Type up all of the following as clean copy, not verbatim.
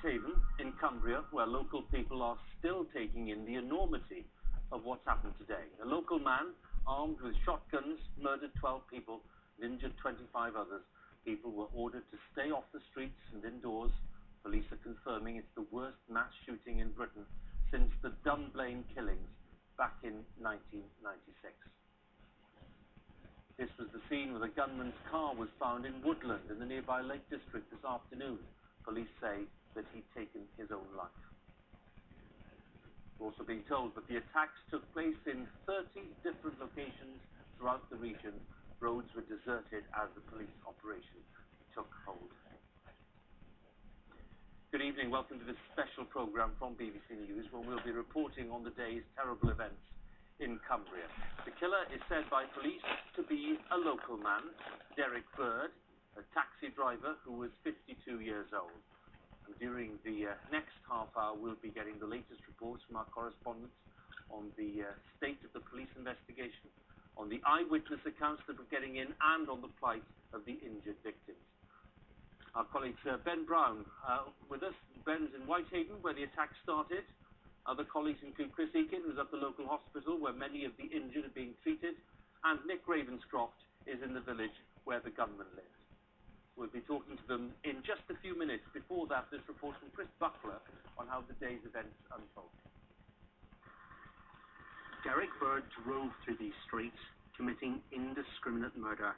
Whitehaven in Cumbria, where local people are still taking in the enormity of what's happened today. A local man, armed with shotguns, murdered 12 people and injured 25 others. People were ordered to stay off the streets and indoors. Police are confirming it's the worst mass shooting in Britain since the Dunblane killings back in 1996. This was the scene where the gunman's car was found in Woodland in the nearby Lake District this afternoon. Police say that he'd taken his own life. We're also being told that the attacks took place in 30 different locations throughout the region. Roads were deserted as the police operation took hold. Good evening, welcome to this special programme from BBC News, where we'll be reporting on the day's terrible events in Cumbria. The killer is said by police to be a local man, Derrick Bird, a taxi driver who was 52 years old. And during the next half hour, we'll be getting the latest reports from our correspondents on the state of the police investigation, on the eyewitness accounts that we're getting in, and on the plight of the injured victims. Our colleague Ben Brown with us. Ben's in Whitehaven, where the attack started. Other colleagues include Chris Eakin, who's at the local hospital where many of the injured are being treated, and Nick Ravenscroft is in the village where the gunman lives. We'll be talking to them in just a few minutes. Before that, this report from Chris Buckler on how the day's events unfolded. Derrick Bird drove through these streets, committing indiscriminate murder,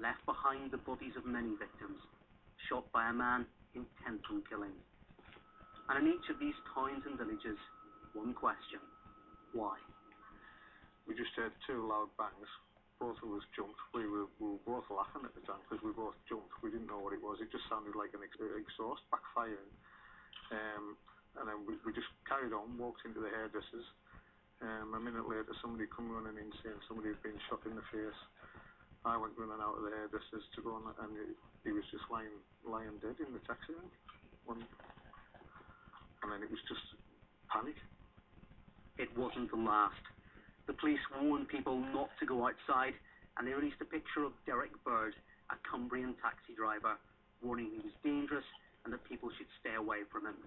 left behind the bodies of many victims, shot by a man intent on killing. And in each of these towns and villages, one question: why? We just heard two loud bangs. Both of us jumped. We were both laughing at the time because we both jumped. We didn't know what it was. It just sounded like an exhaust backfiring. And then we just carried on, walked into the hairdressers. A minute later, somebody come running in saying somebody had been shot in the face. I went running out of the hairdressers to go on, and he was just lying dead in the taxi rank. And then it was just panic. It wasn't the last. The police warned people not to go outside, and they released a picture of Derrick Bird, a Cumbrian taxi driver, warning he was dangerous and that people should stay away from him.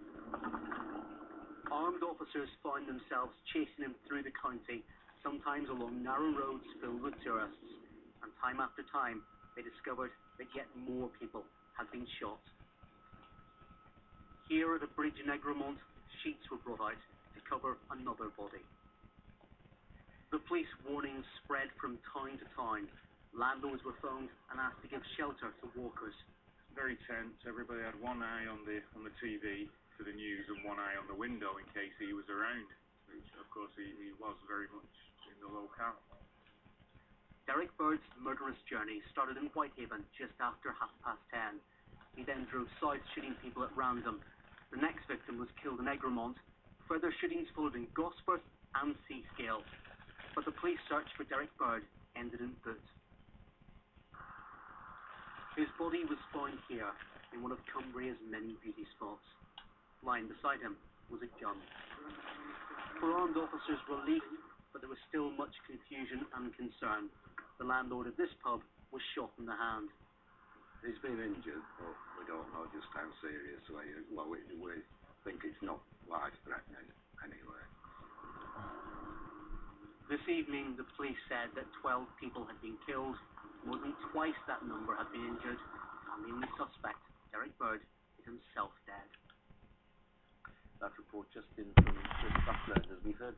Armed officers found themselves chasing him through the county, sometimes along narrow roads filled with tourists, and time after time they discovered that yet more people had been shot. Here at the bridge in Egremont, sheets were brought out to cover another body. The police warnings spread from town to town. Landlords were phoned and asked to give shelter to walkers. Very tense. Everybody had one eye on the TV for the news and one eye on the window in case he was around, which of course he was very much in the locale. Derrick Bird's murderous journey started in Whitehaven just after 10:30. He then drove south, shooting people at random. The next victim was killed in Egremont. Further shootings followed in Gosforth and Seascale. But the police search for Derrick Bird ended in Boot. His body was found here in one of Cumbria's many beauty spots. Lying beside him was a gun. For armed officers, relief, but there was still much confusion and concern. The landlord of this pub was shot in the hand. He's been injured, but we don't know just how serious. Well, we think it's not life-threatening anyway. This evening, the police said that 12 people had been killed. More than twice that number had been injured, and the only suspect, Derrick Bird, is himself dead. That report just in from Chris Buckler. As we've heard